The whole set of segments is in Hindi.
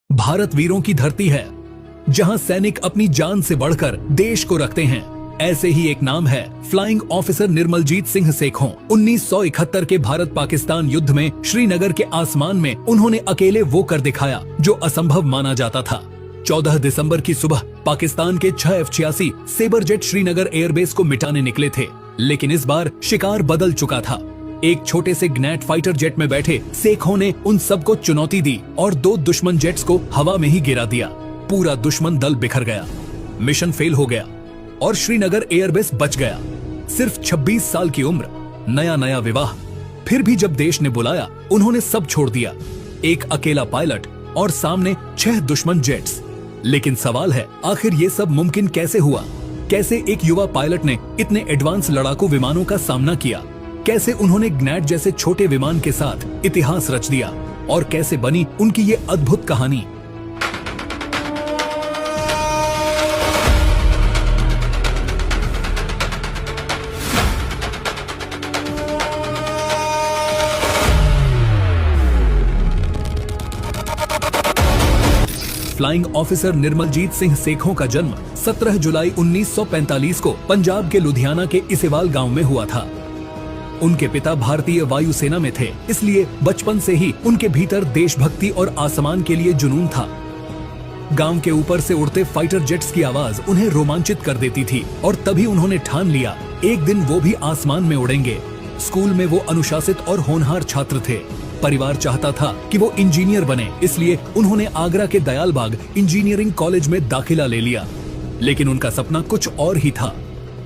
भारत वीरों की धरती है, जहां सैनिक अपनी जान से बढ़कर देश को रखते हैं। ऐसे ही एक नाम है फ्लाइंग ऑफिसर निर्मलजीत सिंह सेखों। 1971 के भारत पाकिस्तान युद्ध में श्रीनगर के आसमान में उन्होंने अकेले वो कर दिखाया जो असंभव माना जाता था। 14 दिसंबर की सुबह पाकिस्तान के 6 F-86 sabre jet Srinagar airbase को मिटाने निकले थे, लेकिन इस बार शिकार बदल चुका था। एक छोटे से ग्नैट फाइटर जेट में बैठे सेखों ने उन सबको चुनौती दी और 2 दुश्मन जेट्स को हवा में ही गिरा दिया। पूरा दुश्मन दल बिखर गया, मिशन फेल हो गया और श्रीनगर एयरबेस बच गया। सिर्फ 26 साल की उम्र, नया नया विवाह, फिर भी जब देश ने बुलाया उन्होंने सब छोड़ दिया। एक अकेला पायलट और सामने 6 दुश्मन जेट्स। लेकिन सवाल है, आखिर ये सब मुमकिन कैसे हुआ? कैसे एक युवा पायलट ने इतने एडवांस लड़ाकू विमानों का सामना किया? कैसे उन्होंने ग्नैट जैसे छोटे विमान के साथ इतिहास रच दिया? और कैसे बनी उनकी ये अद्भुत कहानी? फ्लाइंग ऑफिसर निर्मलजीत सिंह सेखों का जन्म 17 जुलाई 1945 को पंजाब के लुधियाना के इसेवाल गांव में हुआ था। उनके पिता भारतीय वायुसेना में थे, इसलिए बचपन से ही उनके भीतर देशभक्ति और आसमान के लिए जुनून था। गांव के ऊपर से उड़ते फाइटर जेट्स की आवाज उन्हें रोमांचित कर देती थी और तभी उन्होंने ठान लिया, एक दिन वो भी आसमान में उड़ेंगे। स्कूल में वो अनुशासित और होनहार छात्र थे। परिवार चाहता था कि वो इंजीनियर बने, इसलिए उन्होंने आगरा के दयालबाग इंजीनियरिंग कॉलेज में दाखिला ले लिया। लेकिन उनका सपना कुछ और ही था।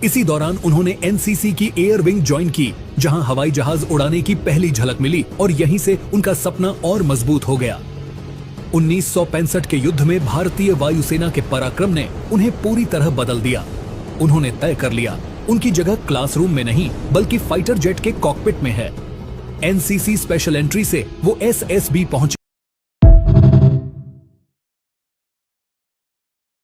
इसी दौरान उन्होंने एनसीसी की एयर विंग ज्वाइन की, जहां हवाई जहाज उड़ाने की पहली झलक मिली और यहीं से उनका सपना और मजबूत हो गया। 1965 के युद्ध में भारतीय वायुसेना के पराक्रम ने उन्हें पूरी तरह बदल दिया। उन्होंने तय कर लिया, उनकी जगह क्लासरूम में नहीं बल्कि फाइटर जेट के कॉकपिट में है। एनसीसी स्पेशल एंट्री से वो एसएसबी पहुंचे।